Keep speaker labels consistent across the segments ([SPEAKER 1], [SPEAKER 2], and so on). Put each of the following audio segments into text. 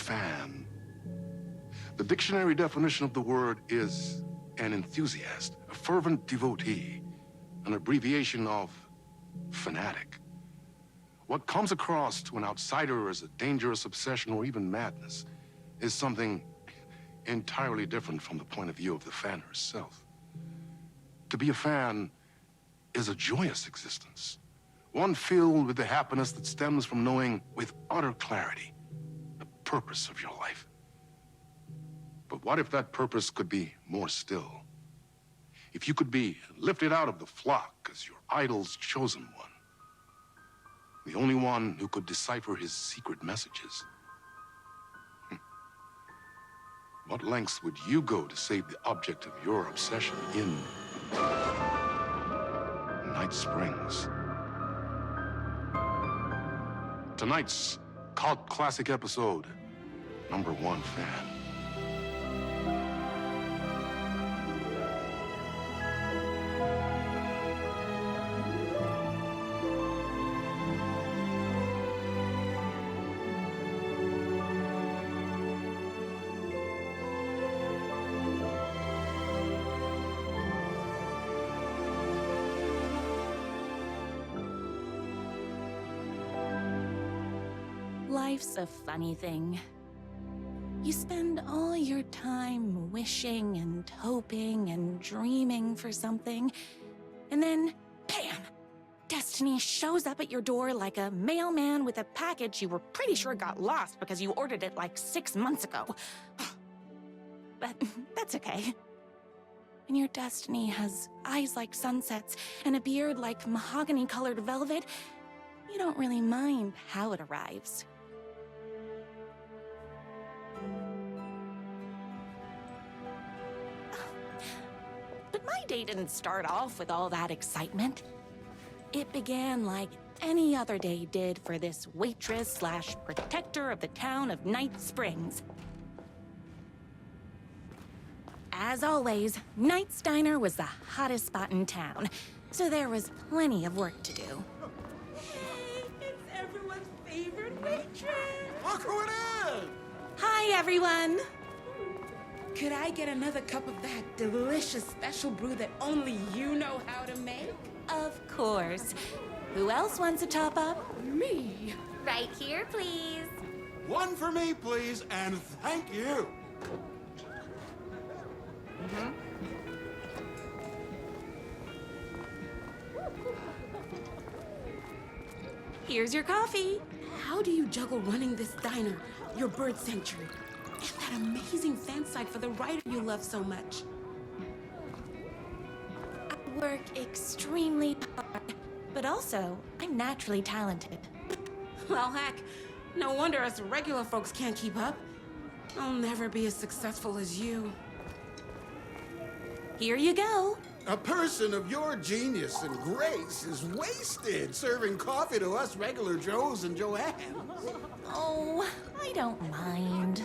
[SPEAKER 1] fan. The dictionary definition of the word is an enthusiast, a fervent devotee, an abbreviation of fanatic. What comes across to an outsider as a dangerous obsession or even madness is something entirely different from the point of view of the fan herself. To be a fan is a joyous existence, one filled with the happiness that stems from knowing with utter clarity the purpose of your life. But what if that purpose could be more still? If you could be lifted out of the flock as your idol's chosen one, the only one who could decipher his secret messages. What lengths would you go to save the object of your obsession in Night Springs? Tonight's cult classic episode, #1 fan.
[SPEAKER 2] Life's a funny thing. You spend all your time wishing and hoping and dreaming for something, and then, bam! Destiny shows up at your door like a mailman with a package you were pretty sure got lost because you ordered it like 6 months ago. But that's okay. When your destiny has eyes like sunsets and a beard like mahogany-colored velvet, you don't really mind how it arrives. But my day didn't start off with all that excitement. It began like any other day did for this waitress/protector of the town of Night Springs. As always, Knight's Diner was the hottest spot in town, so there was plenty of work to do.
[SPEAKER 3] Hey, it's everyone's favorite waitress!
[SPEAKER 4] Look who it is!
[SPEAKER 2] Hi, everyone!
[SPEAKER 3] Could I get another cup of that delicious special brew that only you know how to make?
[SPEAKER 2] Of course. Who else wants a top-up?
[SPEAKER 3] Me?
[SPEAKER 5] Right here, please.
[SPEAKER 4] One for me, please, and thank you.
[SPEAKER 2] Here's your coffee.
[SPEAKER 3] How do you juggle running this diner, your bird sanctuary, and that amazing fan site for the writer you love so much?
[SPEAKER 2] I work extremely hard, but also, I'm naturally talented.
[SPEAKER 3] Well, heck, no wonder us regular folks can't keep up. I'll never be as successful as you.
[SPEAKER 2] Here you go.
[SPEAKER 4] A person of your genius and grace is wasted serving coffee to us regular Joes and Joannes.
[SPEAKER 2] Oh, I don't mind.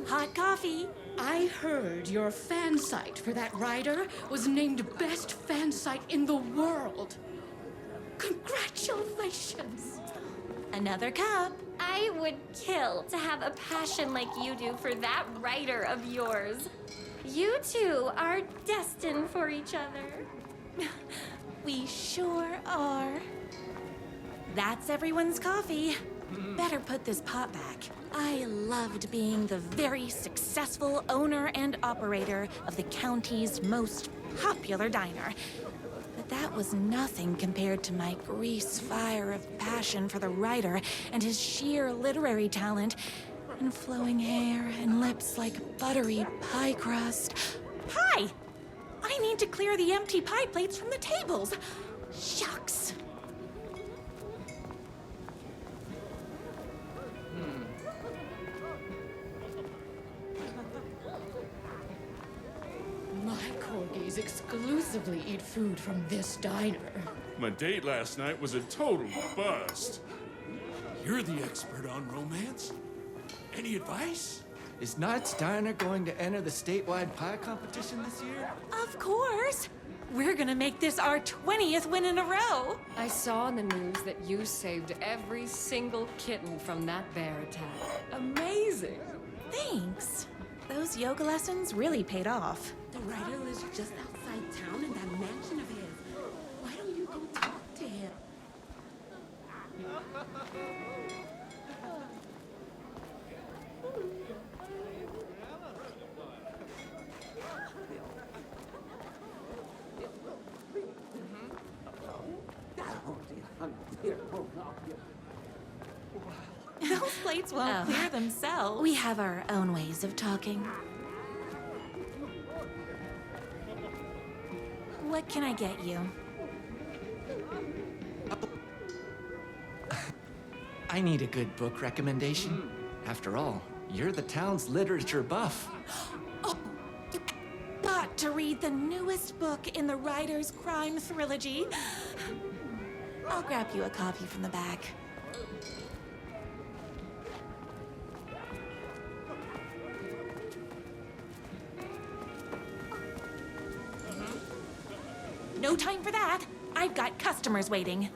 [SPEAKER 2] Hot coffee.
[SPEAKER 6] I heard your fan site for that writer was named best fan site in the world. Congratulations!
[SPEAKER 2] Another cup.
[SPEAKER 5] I would kill to have a passion like you do for that writer of yours. You two are destined for each other.
[SPEAKER 2] We sure are. That's everyone's coffee. Better put this pot back. I loved being the very successful owner and operator of the county's most popular diner. But that was nothing compared to my grease fire of passion for the writer and his sheer literary talent, and flowing hair and lips like buttery pie crust. Hi! I need to clear the empty pie plates from the tables. Shucks.
[SPEAKER 6] My corgis exclusively eat food from this diner.
[SPEAKER 7] My date last night was a total bust. You're the expert on romance. Any advice?
[SPEAKER 8] Is Knight's Diner going to enter the statewide pie competition this year?
[SPEAKER 2] Of course. We're gonna make this our 20th win in a row!
[SPEAKER 8] I saw in the news that you saved every single kitten from that bear attack. Amazing!
[SPEAKER 2] Thanks. Those yoga lessons really paid off.
[SPEAKER 3] The writer lives just outside town in that mansion of his. Why don't you go talk to him?
[SPEAKER 2] Those plates won't clear themselves. We have our own ways of talking. What can I get you?
[SPEAKER 9] I need a good book recommendation. After all, you're the town's literature buff.
[SPEAKER 2] Oh, you got to read the newest book in the writer's crime trilogy. I'll grab you a copy from the back. No time for that. I've got customers waiting.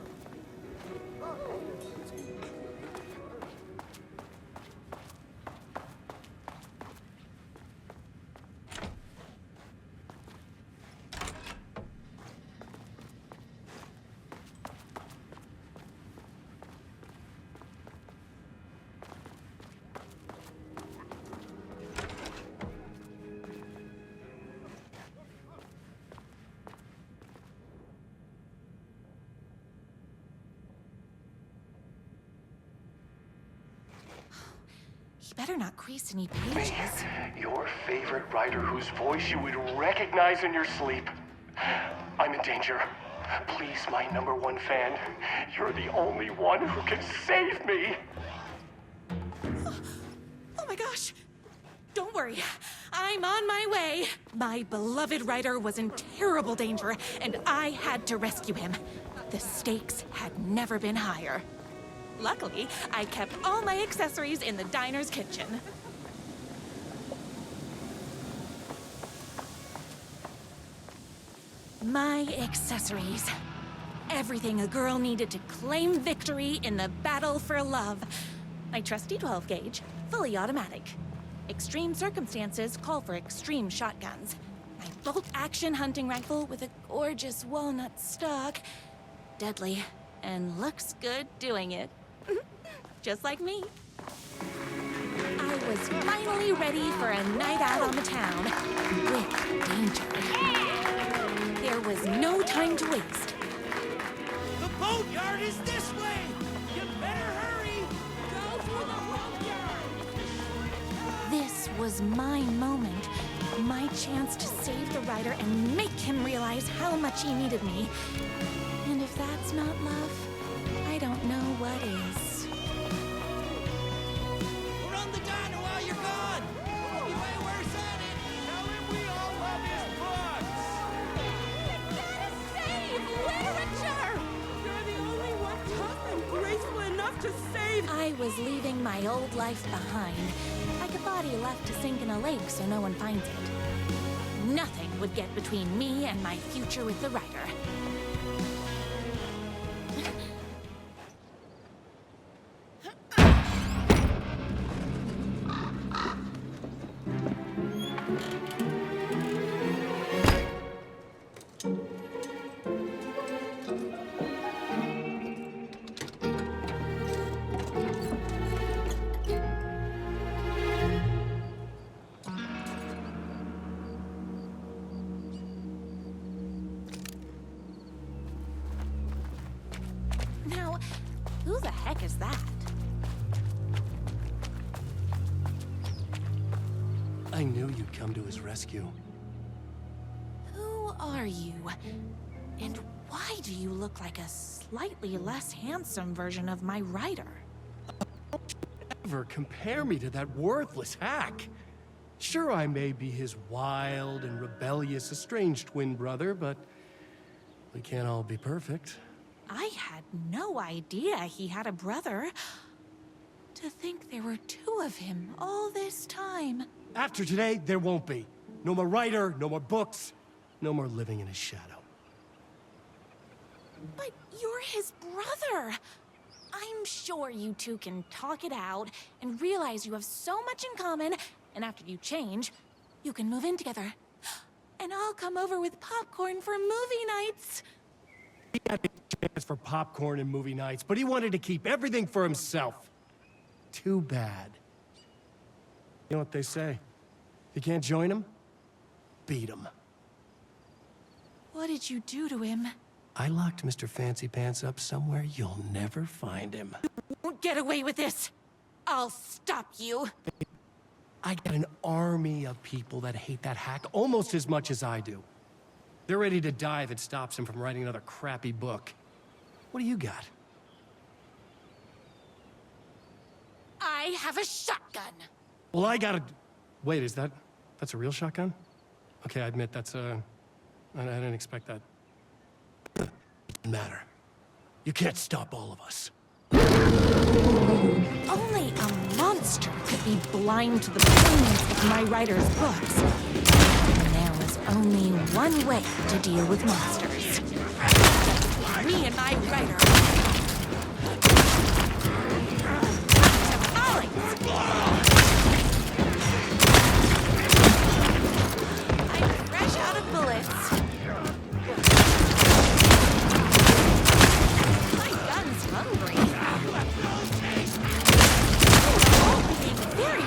[SPEAKER 2] You better not crease any pages.
[SPEAKER 10] Your favorite writer whose voice you would recognize in your sleep. I'm in danger. Please, my #1 fan. You're the only one who can save me.
[SPEAKER 2] Oh my gosh! Don't worry, I'm on my way. My beloved writer was in terrible danger, and I had to rescue him. The stakes had never been higher. Luckily, I kept all my accessories in the diner's kitchen. My accessories. Everything a girl needed to claim victory in the battle for love. My trusty 12 gauge, fully automatic. Extreme circumstances call for extreme shotguns. My bolt-action hunting rifle with a gorgeous walnut stock. Deadly, and looks good doing it. Just like me. I was finally ready for a night out on the town. With danger. There was no time to waste.
[SPEAKER 11] The boatyard is this way! You better hurry! Go for the boatyard!
[SPEAKER 2] This was my moment. My chance to save the writer and make him realize how much he needed me. And if that's not love, I don't know what is.
[SPEAKER 11] We're on the diner while you're gone! Anyway, we're headed! Tell him we all love his books!
[SPEAKER 2] Save literature!
[SPEAKER 3] You're the only one tough and graceful enough to save.
[SPEAKER 2] I was leaving my old life behind, like a body left to sink in a lake so no one finds it. Nothing would get between me and my future with the writer. Now, who the heck is that?
[SPEAKER 10] I knew you'd come to his rescue.
[SPEAKER 2] Who are you? And why do you look like a slightly less handsome version of my writer?
[SPEAKER 10] Never compare me to that worthless hack. Sure, I may be his wild and rebellious estranged twin brother, but we can't all be perfect.
[SPEAKER 2] I had no idea he had a brother. To think there were two of him all this time.
[SPEAKER 10] After today, there won't be. No more writer, no more books, no more living in his shadow.
[SPEAKER 2] But you're his brother. I'm sure you two can talk it out and realize you have so much in common, and after you change, you can move in together. And I'll come over with popcorn for movie nights.
[SPEAKER 10] He had a chance for popcorn and movie nights, but he wanted to keep everything for himself. Too bad. You know what they say? If you can't join him, beat him.
[SPEAKER 2] What did you do to him?
[SPEAKER 10] I locked Mr. Fancy Pants up somewhere you'll never find him.
[SPEAKER 2] You won't get away with this. I'll stop you.
[SPEAKER 10] I got an army of people that hate that hack almost as much as I do. They're ready to die if it stops him from writing another crappy book. What do you got?
[SPEAKER 2] I have a shotgun.
[SPEAKER 10] Well, I got a... Wait, that's a real shotgun? Okay, I admit I didn't expect that. Doesn't matter. You can't stop all of us.
[SPEAKER 2] Only a monster could be blind to the brilliance of my writer's books. And there was only one way to deal with monsters. Me and my writer. I'm fresh out of bullets. My gun's hungry. Very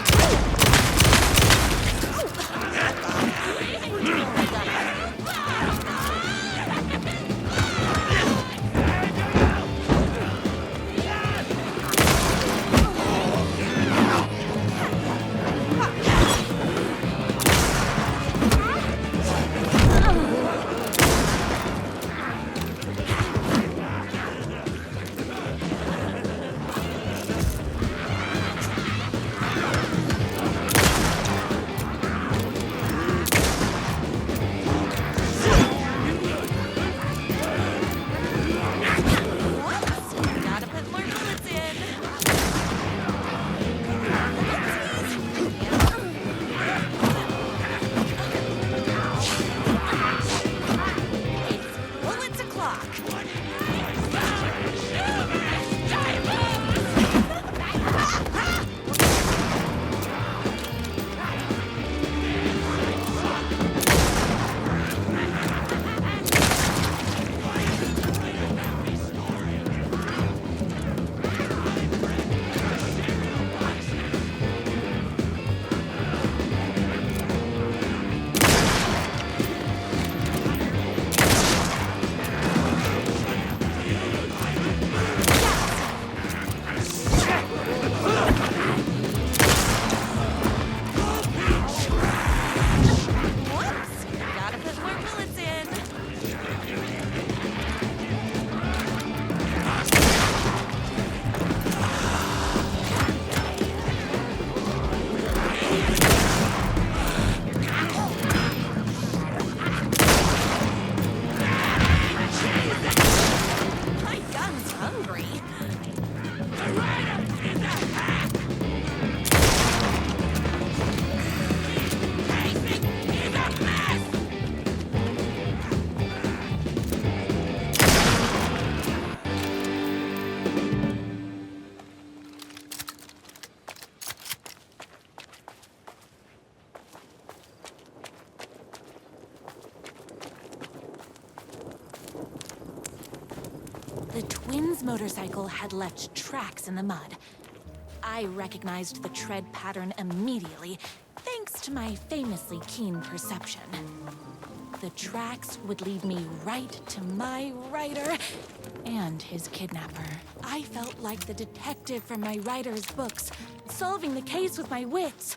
[SPEAKER 2] The twins' motorcycle had left tracks in the mud. I recognized the tread pattern immediately, thanks to my famously keen perception. The tracks would lead me right to my writer and his kidnapper. I felt like the detective from my writer's books, solving the case with my wits.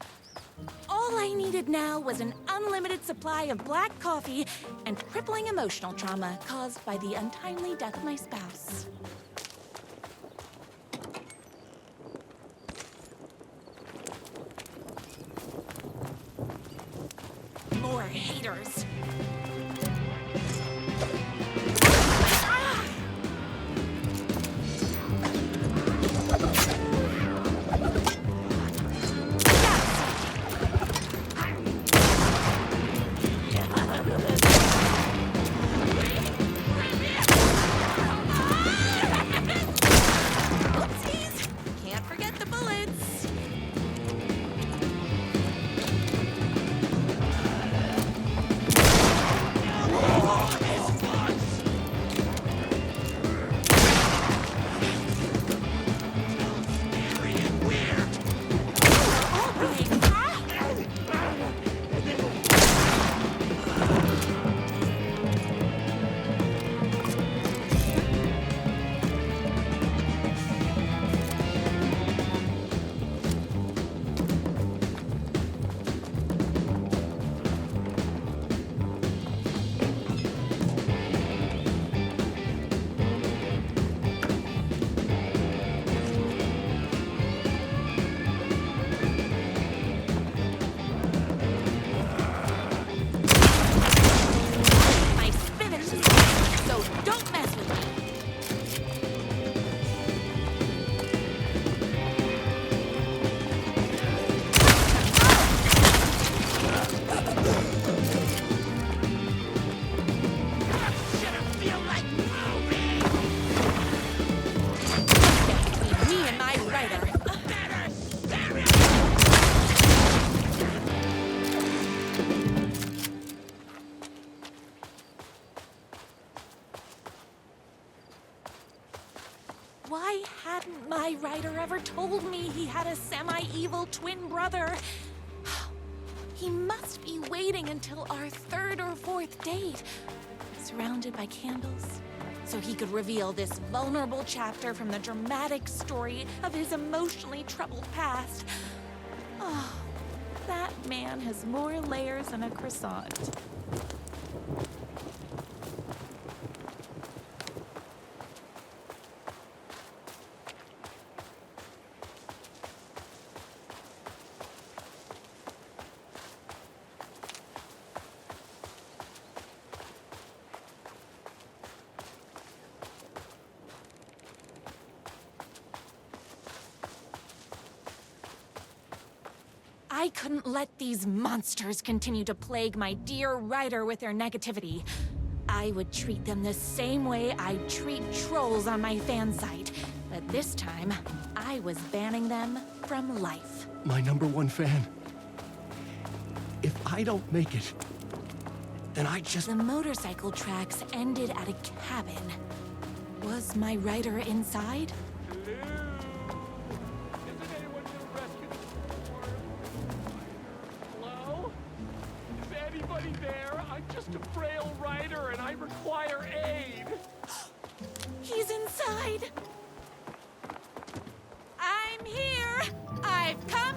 [SPEAKER 2] All I needed now was an unlimited supply of black coffee and crippling emotional trauma caused by the untimely death of my spouse. More haters. my writer ever told me he had a semi-evil twin brother. He must be waiting until our third or fourth date, surrounded by candles, so he could reveal this vulnerable chapter from the dramatic story of his emotionally troubled past. Oh, that man has more layers than a croissant. I couldn't let these monsters continue to plague my dear writer with their negativity. I would treat them the same way I'd treat trolls on my fan site. But this time, I was banning them from life.
[SPEAKER 10] My #1 fan. If I don't make it, then I just...
[SPEAKER 2] The motorcycle tracks ended at a cabin. Was my writer inside?
[SPEAKER 11] Hello? Is anybody there? I'm just a frail writer and I require aid.
[SPEAKER 2] He's inside! I'm here! I've come!